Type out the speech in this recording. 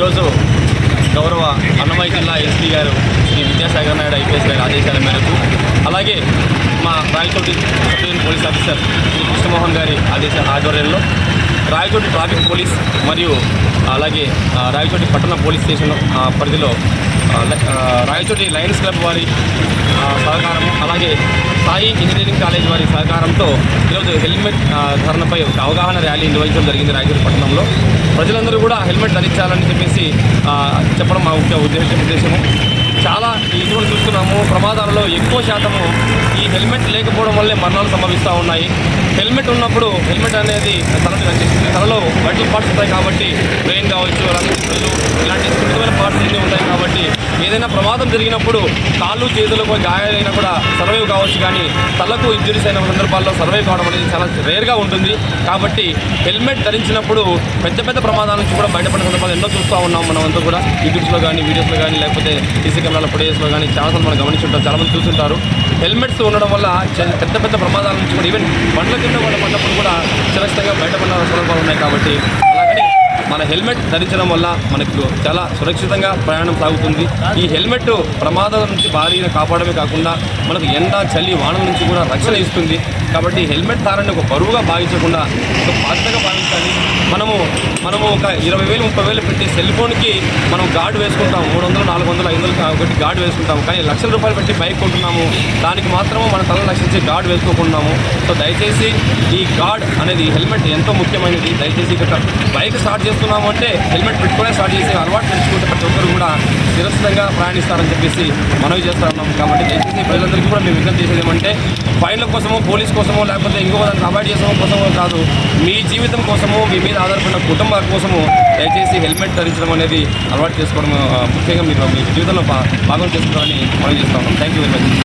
ఈరోజు గౌరవ అన్నమయ్య జిల్లా ఎస్పీ గారు శ్రీ విద్యాసాగర్ నాయుడు ఐపీఎస్ గారి ఆదేశాల మేరకు, అలాగే మా Rayachoti sub police officer Shri Krishnamohan గారి ఆధ్వర్యంలో రాయచోటి ట్రాఫిక్ పోలీస్ మరియు అలాగే రాయచోటి పట్టణ పోలీస్ స్టేషన్ పరిధిలో రాయచోటి లయన్స్ క్లబ్ వారి సహకారం, అలాగే సాయి ఇంజనీరింగ్ కాలేజ్ వారి సహకారంతో ఈరోజు హెల్మెట్ ధరణపై ఒక అవగాహన ర్యాలీ నిర్వహించడం జరిగింది. రాయచోటి పట్టణంలో ప్రజలందరూ కూడా హెల్మెట్ ధరించాలని చెప్పేసి చెప్పడం మా ముఖ్య ఉద్దేశము. చాలా ఇటువంటి చూస్తున్నాము, ప్రమాదాలలో ఎక్కువ శాతము ఈ హెల్మెట్ లేకపోవడం వల్లే మరణాలు సంభవిస్తూ ఉన్నాయి. హెల్మెట్ ఉన్నప్పుడు హెల్మెట్ అనేది తలలో వైటల్ పార్ట్స్ ఉంటాయి కాబట్టి బ్రెయిన్ కావచ్చు, రంగులు ఇలాంటి సున్నితమైన పార్ట్స్ అన్నీ ఉంటాయి కాబట్టి ఏదైనా ప్రమాదం జరిగినప్పుడు కాళ్ళు చేతులకు గాయాలైనా కూడా సర్వైవ్ కావచ్చు, కానీ తలకు ఇంజరీస్ అయిన సందర్భాల్లో సర్వైవ్ కావడం అనేది చాలా రేర్గా ఉంటుంది. కాబట్టి హెల్మెట్ ధరించినప్పుడు పెద్ద పెద్ద ప్రమాదాల నుంచి కూడా బయటపడిన సందర్భాలు ఎన్నో చూస్తూ ఉన్నాం. మనం అంతా కూడా యూట్యూబ్స్లో కానీ, వీడియోస్లో కానీ, లేకపోతే సీసీ కెమెరాల ఫుటేజ్లో కానీ చాలాసార్లు మనం గమనించుంటాం, చాలామంది చూస్తుంటారు. హెల్మెట్స్ ఉండడం వల్ల పెద్ద పెద్ద ప్రమాదాల నుంచి కూడా ఈవెన్ బండ్ల కింద వాళ్ళు పడినప్పుడు కూడా సురక్షితంగా బయటపడిన సందర్భాలు ఉన్నాయి. కాబట్టి అలాగని మన హెల్మెట్ ధరించడం వల్ల మనకు చాలా సురక్షితంగా ప్రయాణం సాగుతుంది. ఈ హెల్మెట్ ప్రమాదాల నుంచి భారీగా కాపాడమే కాకుండా మనకు ఎండ, చలి, వానల నుంచి కూడా రక్షణ ఇస్తుంది. కాబట్టి హెల్మెట్ ధారణను ఒక బరువుగా భావించకుండా ఒక బాధ్యతగా భావించాలి. మనము ఒక 20,000, 30,000 పెట్టి సెల్ ఫోన్కి మనం గార్డు వేసుకుంటాం. 300, 400, 500 ఒకటి గార్డు వేసుకుంటాము. కానీ లక్షల రూపాయలు పెట్టి బైక్ కొంటున్నాము, దానికి మాత్రము మన తలను రక్షించే గార్డు వేసుకోకుంటున్నాము. సో దయచేసి ఈ గార్డ్ అనేది, హెల్మెట్ ఎంతో ముఖ్యమైనది. దయచేసి ఇక్కడ బైక్ స్టార్ట్ చేస్తున్నాము అంటే హెల్మెట్ పెట్టుకునే స్టార్ట్ చేసి అలవాటు తెచ్చుకుంటే ప్రతి ఒక్కరు కూడా సురక్షితంగా ప్రయాణిస్తారని చెప్పేసి మనవి చేస్తూ ఉన్నాము. కాబట్టి దయచేసి ప్రజలందరికీ కూడా మేము విజ్ఞప్తి చేసేది ఏమంటే, ఫైన్ల కోసమో, పోలీస్ కోసమో, లేకపోతే ఇంకొక దాన్ని అవాయిడ్ చేసడం కోసమో కాదు, మీ జీవితం కోసము, మీ మీద ఆధారపడిన కుటుంబాల కోసము దయచేసి హెల్మెట్ ధరించడం అనేది అలవాటు చేసుకోవడం ముఖ్యంగా మీరు మీ జీవితంలో భాగం చేసుకోవాలని మనం చేస్తూ ఉన్నాం. Thank you very much.